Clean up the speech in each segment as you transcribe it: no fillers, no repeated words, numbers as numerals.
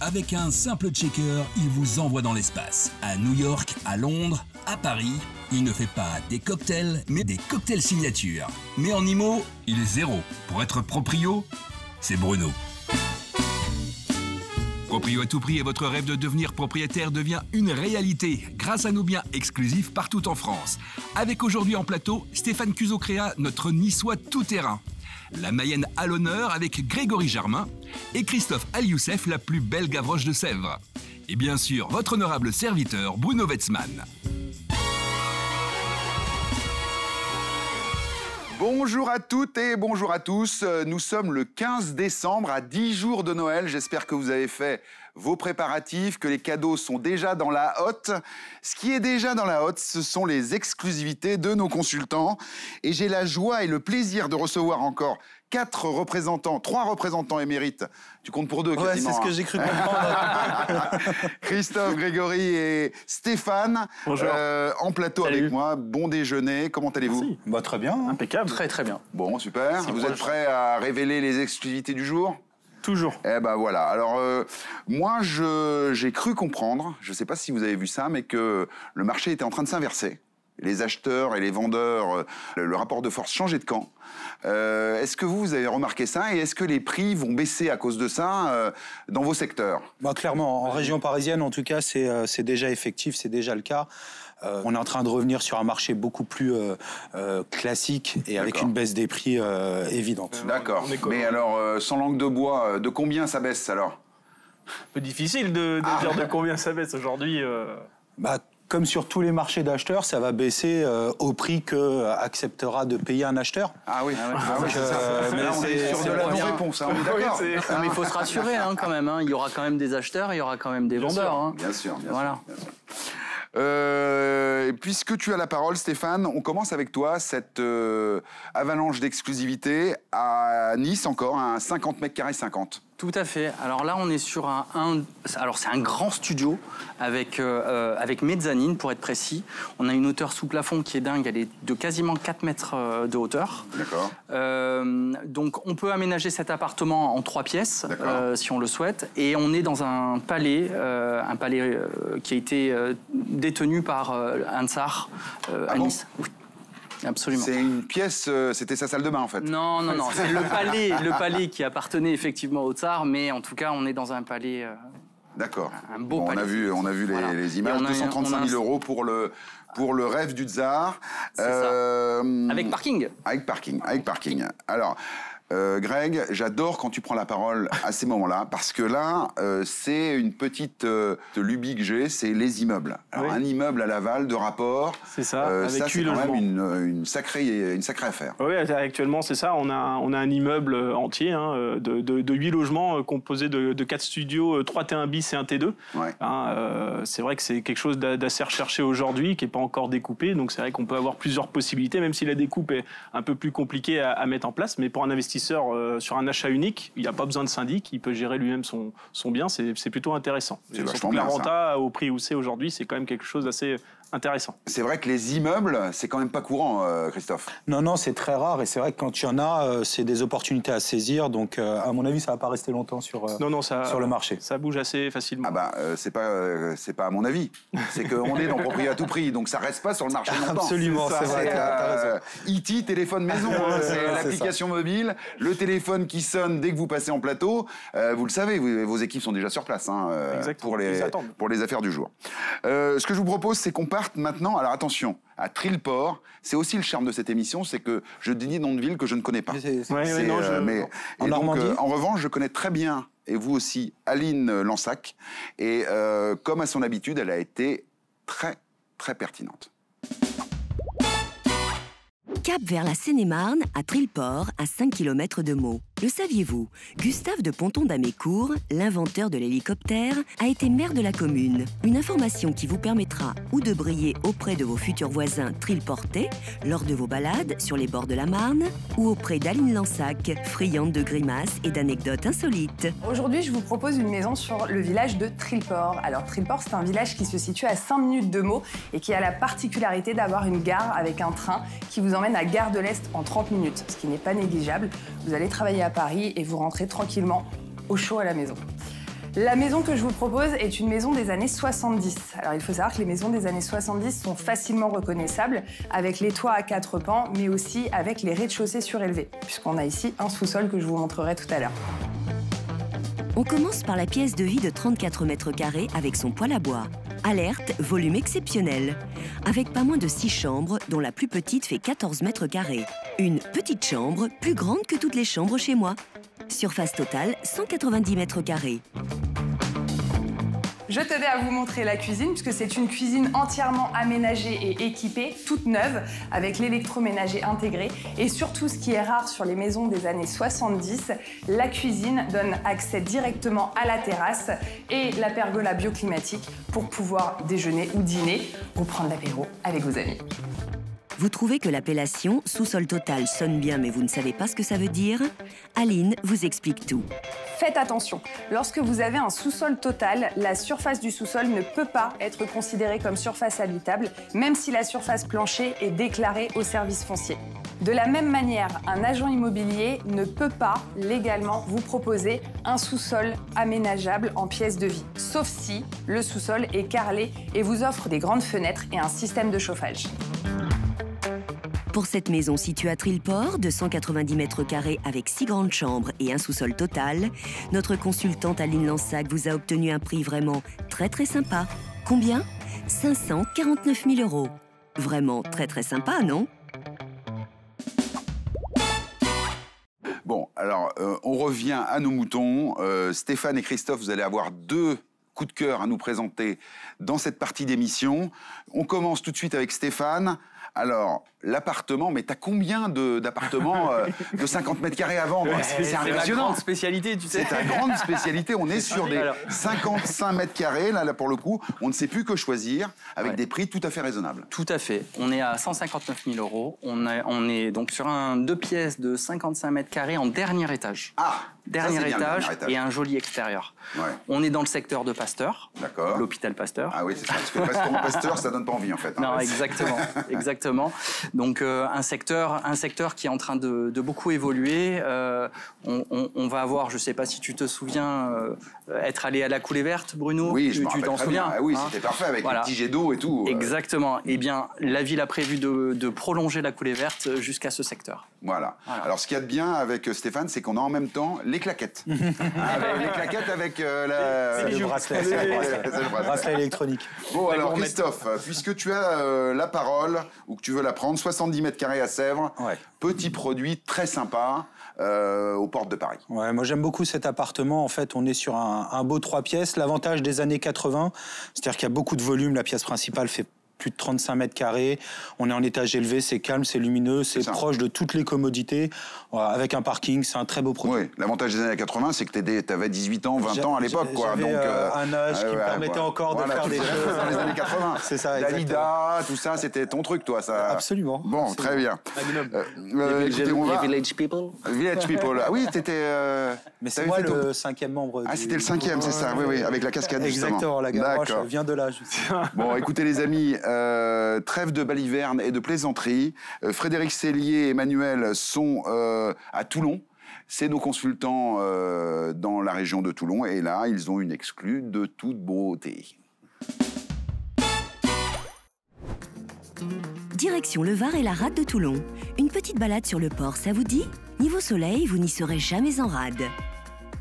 Avec un simple checker, il vous envoie dans l'espace. À New York, à Londres, à Paris, il ne fait pas des cocktails, mais des cocktails signature. Mais en IMO, il est zéro. Pour être proprio, c'est Bruno. Proprio à tout prix et votre rêve de devenir propriétaire devient une réalité grâce à nos biens exclusifs partout en France. Avec aujourd'hui en plateau, Stéphane Cusocréa, notre niçois tout-terrain. La Mayenne à l'honneur avec Grégory Germain et Christophe Al-Youssef, la plus belle Gavroche de Sèvres. Et bien sûr, votre honorable serviteur Bruno Wetzmann. Bonjour à toutes et bonjour à tous. Nous sommes le 15 décembre, à 10 jours de Noël. J'espère que vous avez fait vos préparatifs, que les cadeaux sont déjà dans la hotte. Ce qui est déjà dans la hotte, ce sont les exclusivités de nos consultants. Et j'ai la joie et le plaisir de recevoir encore 3 représentants émérites. Tu comptes pour 2 quasiment. Ouais, c'est ce que j'ai cru comprendre. Christophe, Grégory et Stéphane. Bonjour. En plateau Salut. avec moi. Bon déjeuner. Comment allez-vous? Bah, très bien. Impeccable. Très très bien. Bon, super. Vous êtes prêts à révéler les exclusivités du jour? Toujours. Eh ben voilà. Alors, moi, j'ai cru comprendre, je ne sais pas si vous avez vu ça, mais que le marché était en train de s'inverser. Les acheteurs et les vendeurs, le rapport de force changeait de camp. Est-ce que vous avez remarqué ça et est-ce que les prix vont baisser à cause de ça dans vos secteurs? Bah, clairement, en région parisienne, en tout cas, c'est déjà effectif, c'est déjà le cas. On est en train de revenir sur un marché beaucoup plus classique et avec une baisse des prix évidente. D'accord. Mais alors, sans langue de bois, de combien ça baisse alors? Un peu difficile de dire de combien ça baisse aujourd'hui. Bah, comme sur tous les marchés d'acheteurs, ça va baisser au prix que acceptera de payer un acheteur. Ah oui, Donc, c'est ça. Mais là, on est sur de la non-réponse, hein, on est d'accord. Mais il faut se rassurer quand même. Il y aura quand même des acheteurs, il y aura quand même des vendeurs. Bien sûr, bien Voilà. sûr. Puisque tu as la parole, Stéphane, on commence avec toi cette avalanche d'exclusivité à Nice encore, un 50 mètres carrés 50. Tout à fait. Alors là, on est sur alors c'est un grand studio avec mezzanine, pour être précis. On a une hauteur sous plafond qui est dingue. Elle est de quasiment 4 mètres de hauteur. D'accord. Donc, on peut aménager cet appartement en 3 pièces, si on le souhaite. Et on est dans un palais qui a été détenu par Ansar à Nice. Oui. Absolument. C'est une pièce, c'était sa salle de bain en fait. Non, c'est le palais qui appartenait effectivement au tsar, mais en tout cas, on est dans un palais. D'accord. Un beau palais. On a vu les images. 235 000 euros pour le rêve du tsar. C'est ça. Avec parking. Avec parking. Alors. Greg, j'adore quand tu prends la parole à ces moments-là, parce que là, c'est une petite lubie que j'ai, c'est les immeubles. Alors, un immeuble à Laval de rapport, c'est ça, avec ça, c'est 8 quand logements. même une sacrée affaire. Oui, actuellement, c'est ça. On a un immeuble entier de 8 logements composé de 4 studios, 3 T1 bis et 1 T2. Ouais. C'est vrai que c'est quelque chose d'assez recherché aujourd'hui, qui n'est pas encore découpé. Donc, c'est vrai qu'on peut avoir plusieurs possibilités, même si la découpe est un peu plus compliquée à mettre en place. Mais pour un investisseur, sur un achat unique, il n'a pas besoin de syndic, il peut gérer lui-même son bien, c'est plutôt intéressant. C'est vachement bien, la renta, au prix où c'est aujourd'hui, c'est quand même quelque chose d'assez intéressant. C'est vrai que les immeubles, c'est quand même pas courant, Christophe. Non, c'est très rare et c'est vrai que quand il y en a, c'est des opportunités à saisir. Donc, à mon avis, ça va pas rester longtemps sur le marché. Ça bouge assez facilement. Ah bah, c'est pas à mon avis. C'est qu'on est dans propriété à tout prix, donc ça reste pas sur le marché longtemps. Absolument, c'est vrai. E.T. téléphone maison, c'est l'application mobile, le téléphone qui sonne dès que vous passez en plateau. Vous le savez, vos équipes sont déjà sur place pour les affaires du jour. Ce que je vous propose, c'est qu'on parte maintenant. Alors attention, à Trillport, c'est aussi le charme de cette émission, c'est que je dis nom de ville que je ne connais pas. En revanche, je connais très bien, et vous aussi, Aline Lansac, et comme à son habitude, elle a été très, très pertinente. Cap vers la Seine-et-Marne, à Trillport, à 5 km de Meaux. Le saviez-vous? Gustave de Ponton-d'Amécourt, l'inventeur de l'hélicoptère, a été maire de la commune. Une information qui vous permettra ou de briller auprès de vos futurs voisins trillportais lors de vos balades sur les bords de la Marne ou auprès d'Aline Lansac, friande de grimaces et d'anecdotes insolites. Aujourd'hui, je vous propose une maison sur le village de Trillport. Alors, Trillport, c'est un village qui se situe à 5 minutes de Meaux et qui a la particularité d'avoir une gare avec un train qui vous emmène à Gare de l'Est en 30 minutes, ce qui n'est pas négligeable. Vous allez travailler à Paris et vous rentrez tranquillement au chaud à la maison. La maison que je vous propose est une maison des années 70. Alors il faut savoir que les maisons des années 70 sont facilement reconnaissables avec les toits à 4 pans, mais aussi avec les rez-de-chaussée surélevés, puisqu'on a ici un sous-sol que je vous montrerai tout à l'heure. On commence par la pièce de vie de 34 mètres carrés avec son poêle à bois. Alerte, volume exceptionnel. Avec pas moins de 6 chambres, dont la plus petite fait 14 mètres carrés. Une petite chambre plus grande que toutes les chambres chez moi. Surface totale, 190 mètres carrés. Je tenais à vous montrer la cuisine, puisque c'est une cuisine entièrement aménagée et équipée, toute neuve, avec l'électroménager intégré. Et surtout, ce qui est rare sur les maisons des années 70, la cuisine donne accès directement à la terrasse et la pergola bioclimatique pour pouvoir déjeuner ou dîner ou prendre l'apéro avec vos amis. Vous trouvez que l'appellation sous-sol total sonne bien, mais vous ne savez pas ce que ça veut dire? Aline vous explique tout. Faites attention, lorsque vous avez un sous-sol total, la surface du sous-sol ne peut pas être considérée comme surface habitable, même si la surface plancher est déclarée au service foncier. De la même manière, un agent immobilier ne peut pas légalement vous proposer un sous-sol aménageable en pièce de vie, sauf si le sous-sol est carrelé et vous offre des grandes fenêtres et un système de chauffage. Pour cette maison située à Trilleport, de 190 mètres carrés avec 6 grandes chambres et un sous-sol total, notre consultante Aline Lansac vous a obtenu un prix vraiment très sympa. Combien? 549 000 €. Vraiment très sympa, non? Bon, alors, on revient à nos moutons. Stéphane et Christophe, vous allez avoir 2 coups de cœur à nous présenter dans cette partie d'émission. On commence tout de suite avec Stéphane. Alors, l'appartement, mais t'as combien d'appartements de 50 mètres carrés avant? C'est impressionnant. Grande spécialité, tu sais. C'est ta grande spécialité. On est sur des 55 mètres carrés. Là, pour le coup, on ne sait plus que choisir avec des prix tout à fait raisonnables. Tout à fait. On est à 159 000 €. On est donc sur un 2 pièces de 55 mètres carrés en dernier étage. Ah, dernier étage et un joli extérieur. Ouais. On est dans le secteur de Pasteur. D'accord. L'hôpital Pasteur. Ah oui, c'est ça. Parce que le restaurant Pasteur, ça donne pas envie, en fait. Non, exactement. Exactement. Donc, un secteur qui est en train de beaucoup évoluer. On va avoir, je ne sais pas si tu te souviens, être allé à la Coulée Verte, Bruno. Oui, je tu t'en souviens. Ah oui, c'était parfait avec les petits jets d'eau et tout. Exactement. Eh bien, la ville a prévu de prolonger la Coulée Verte jusqu'à ce secteur. Voilà. Alors, ce qu'il y a de bien avec Stéphane, c'est qu'on a en même temps les claquettes. Les claquettes avec le bracelet. C'est le bracelet électronique. Bon, alors, Christophe, puisque tu as la parole, ou que tu veux la prendre, 70 mètres carrés à Sèvres, petit produit très sympa aux portes de Paris. Ouais, moi j'aime beaucoup cet appartement. En fait, on est sur un beau 3 pièces. L'avantage des années 80, c'est-à-dire qu'il y a beaucoup de volume. La pièce principale fait plus de 35 mètres carrés. On est en étage élevé, c'est calme, c'est lumineux, c'est proche de toutes les commodités. Avec un parking, c'est un très beau produit. Oui, l'avantage des années 80, c'est que tu avais 18 ans, 20 ans à l'époque. J'avais un âge qui me permettait encore de faire des choses. Dans les années 80. C'est ça, Dalida, tout ça, c'était ton truc, toi. Ça... Absolument. Bon, absolument. très bien. Les Village People. Village People. Ah oui, t'étais... Mais c'est moi le 5e membre. Ah, c'était le 5e, c'est ça. Oui, avec la cascade, exactement, la gavroche vient de là. Bon, écoutez les amis, trêve de baliverne et de plaisanterie. Frédéric Sellier et Emmanuel sont à Toulon. C'est nos consultants dans la région de Toulon. Et là, ils ont une exclue de toute beauté. Direction le Var et la rade de Toulon. Une petite balade sur le port, ça vous dit? Niveau soleil, vous n'y serez jamais en rade.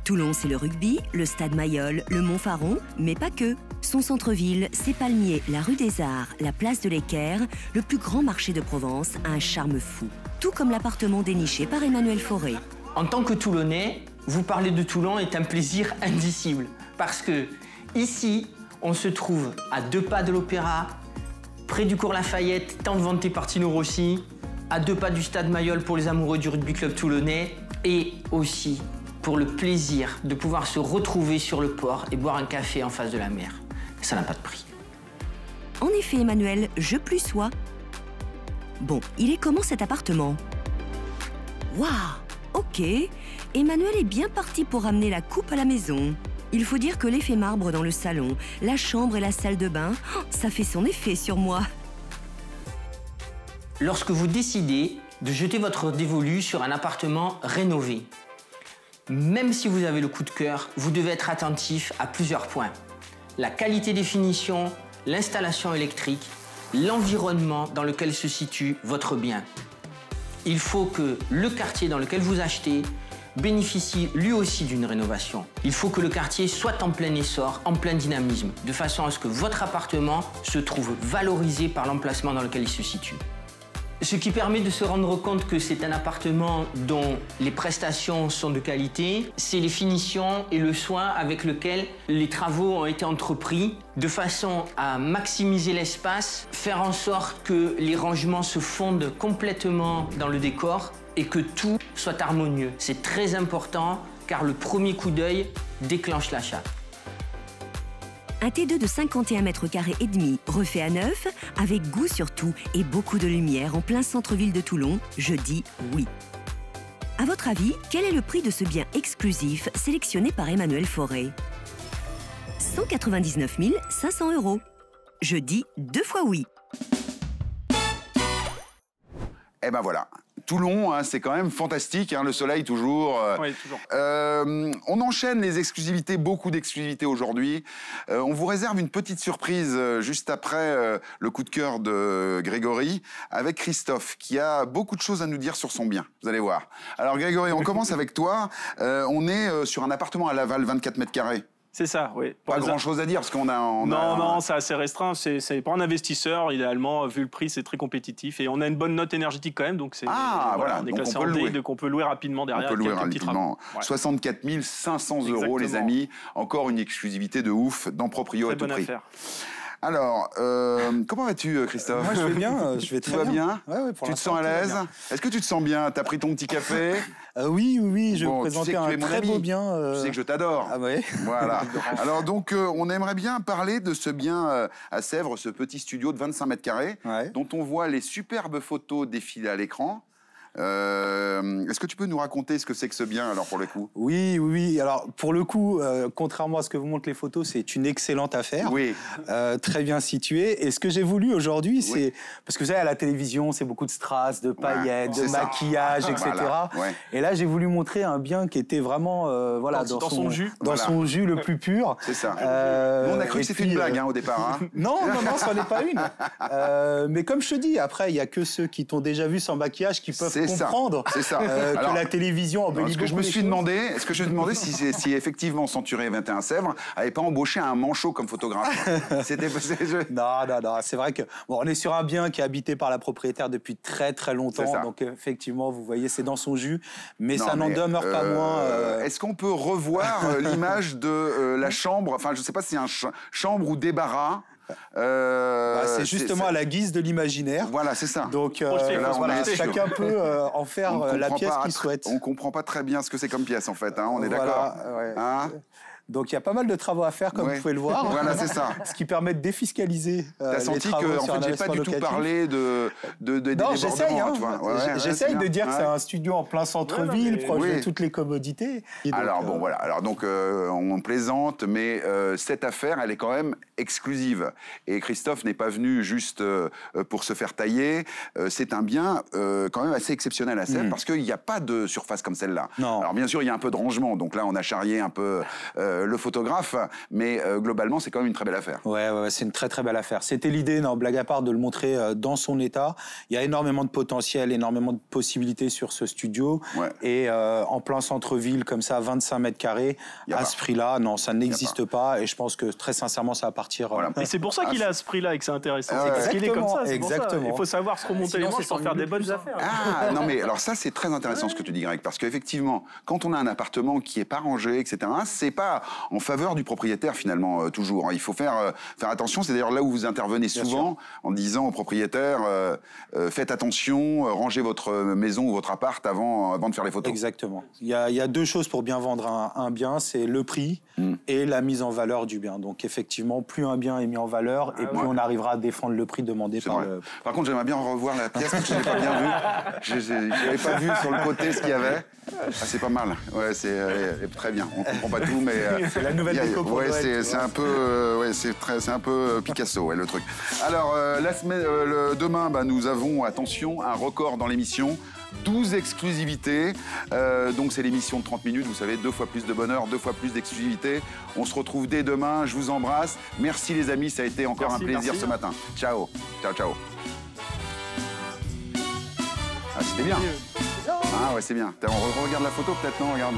Toulon, c'est le rugby, le stade Mayol, le Montfaron, mais pas que. Son centre-ville, ses palmiers, la rue des Arts, la place de l'Équerre, le plus grand marché de Provence, a un charme fou. Tout comme l'appartement déniché par Emmanuel Fauré. En tant que Toulonnais, vous parler de Toulon est un plaisir indicible. Parce que ici, on se trouve à 2 pas de l'Opéra, près du cours Lafayette, tant vanté par Tino Rossi, à 2 pas du stade Mayol pour les amoureux du rugby club toulonnais, et aussi pour le plaisir de pouvoir se retrouver sur le port et boire un café en face de la mer. Ça n'a pas de prix. En effet, Emmanuel, je plus sois. Bon, il est comment cet appartement? Waouh, ok. Emmanuel est bien parti pour ramener la coupe à la maison. Il faut dire que l'effet marbre dans le salon, la chambre et la salle de bain, ça fait son effet sur moi. Lorsque vous décidez de jeter votre dévolu sur un appartement rénové, Même si vous avez le coup de cœur, vous devez être attentif à plusieurs points. La qualité des finitions, l'installation électrique, l'environnement dans lequel se situe votre bien. Il faut que le quartier dans lequel vous achetez bénéficie lui aussi d'une rénovation. Il faut que le quartier soit en plein essor, en plein dynamisme, de façon à ce que votre appartement se trouve valorisé par l'emplacement dans lequel il se situe. Ce qui permet de se rendre compte que c'est un appartement dont les prestations sont de qualité, c'est les finitions et le soin avec lequel les travaux ont été entrepris, de façon à maximiser l'espace, faire en sorte que les rangements se fondent complètement dans le décor et que tout soit harmonieux. C'est très important car le premier coup d'œil déclenche l'achat. Un T2 de 51 mètres carrés et demi, refait à neuf, avec goût surtout et beaucoup de lumière en plein centre-ville de Toulon, je dis oui. À votre avis, quel est le prix de ce bien exclusif sélectionné par Emmanuel Fauré? 199 500 €. Je dis 2 fois oui. Eh ben voilà. Toulon, hein, c'est quand même fantastique, hein, le soleil toujours. Oui, toujours. On enchaîne les exclusivités, beaucoup d'exclusivités aujourd'hui. On vous réserve une petite surprise juste après le coup de cœur de Grégory avec Christophe, qui a beaucoup de choses à nous dire sur son bien. Vous allez voir. Alors Grégory, on commence avec toi. On est sur un appartement à Laval, 24 mètres carrés. C'est ça, oui. Pas grand-chose à dire parce qu'on a... Non, c'est assez restreint. C'est pour un investisseur, idéalement, vu le prix, c'est très compétitif. Et on a une bonne note énergétique quand même, donc c'est... voilà. On est classé en D, donc on peut louer rapidement derrière. On peut louer rapidement. 64 500 €, les amis. Encore une exclusivité de ouf dans Proprio à tout prix. Affaire. Alors, comment vas-tu, Christophe? Moi, je vais bien, je vais très bien. Ouais, tu te sens à l'aise? Est-ce que tu te sens bien? T'as pris ton petit café? Oui, je vais vous présenter un très beau bien. Tu sais que je t'adore. Ah ouais. Voilà. Alors donc, on aimerait bien parler de ce bien à Sèvres, ce petit studio de 25 mètres carrés, dont on voit les superbes photos défiler à l'écran. Est-ce que tu peux nous raconter ce que c'est que ce bien, alors, pour le coup? Oui. Alors, pour le coup, contrairement à ce que vous montrent les photos, c'est une excellente affaire. Oui. Très bien située. Et ce que j'ai voulu aujourd'hui, c'est... Parce que vous savez, à la télévision, c'est beaucoup de strass, de paillettes, de maquillage, etc. Voilà. Et là, j'ai voulu montrer un bien qui était vraiment dans son jus. Dans son jus le plus pur. C'est ça. Nous, on a cru que c'était une blague au départ. Hein. Non, ça n'en est pas une. Mais comme je te dis, après, il n'y a que ceux qui t'ont déjà vu sans maquillage qui peuvent comprendre que la télévision embellit beaucoup. Je me suis demandé si effectivement Century 21 Sèvres n'avait pas embauché un manchot comme photographe. Non, c'est vrai que on est sur un bien qui est habité par la propriétaire depuis très très longtemps, donc effectivement vous voyez c'est dans son jus, mais ça n'en demeure pas moins. Est-ce qu'on peut revoir l'image de la chambre? Enfin, je ne sais pas si c'est un chambre ou débarras. C'est justement à la guise de l'imaginaire. Voilà, c'est ça. Donc chacun peut en faire la pièce qu'il souhaite. On comprend pas très bien ce que c'est comme pièce en fait. Hein, on est d'accord. Hein? Donc il y a pas mal de travaux à faire, comme vous pouvez le voir. Voilà, c'est ça. Ce qui permet de défiscaliser T'as senti que, en fait, j'ai pas du tout parlé des non, j'essaye. Hein. J'essaye de dire que c'est un studio en plein centre-ville, proche de toutes les commodités. Alors bon, voilà. Alors donc on plaisante, mais cette affaire, elle est quand même exclusive. Et Christophe n'est pas venu juste pour se faire tailler. C'est un bien quand même assez exceptionnel à Sèvres parce qu'il n'y a pas de surface comme celle-là. Alors bien sûr, il y a un peu de rangement. Donc là, on a charrié un peu le photographe, mais globalement, c'est quand même une très belle affaire. Ouais, c'est une très très belle affaire. C'était l'idée, non, blague à part, de le montrer dans son état. Il y a énormément de potentiel, énormément de possibilités sur ce studio. Et en plein centre-ville, comme ça, 25 mètres carrés, à ce prix-là, non, ça n'existe pas. Et je pense que très sincèrement, ça va partir. Et c'est pour ça qu'il a à ce prix-là et que c'est intéressant. C'est parce qu'il est comme ça. Exactement. Il faut savoir se remonter les manches pour faire des bonnes affaires. Non, mais alors ça, c'est très intéressant ce que tu dis, Greg, parce qu'effectivement, quand on a un appartement qui est pas rangé, etc., c'est pas en faveur du propriétaire finalement toujours. Il faut faire attention. C'est d'ailleurs là où vous intervenez souvent en disant au propriétaire faites attention, rangez votre maison ou votre appart avant de faire les photos. Exactement. Il y a deux choses pour bien vendre un bien, c'est le prix et la mise en valeur du bien. Donc effectivement, plus un bien est mis en valeur et plus on arrivera à défendre le prix demandé par le... Par contre, j'aimerais bien revoir la pièce parce que je l'ai pas bien vue. Je n'avais pas vu sur le côté ce qu'il y avait. C'est pas mal. Ouais, c'est très bien. On comprend pas tout, mais c'est la nouvelle déco pour Noël. C'est un peu, c'est un peu Picasso, le truc. Alors la semaine, demain, nous avons, attention, un record dans l'émission. 12 exclusivités. Donc c'est l'émission de 30 minutes, vous savez, 2 fois plus de bonheur, 2 fois plus d'exclusivité. On se retrouve dès demain, je vous embrasse. Merci les amis, ça a été encore un plaisir ce matin. Ciao, ciao, ciao. Ah, c'était bien. Ah ouais, c'est bien. On regarde la photo peut-être, non? Regarde.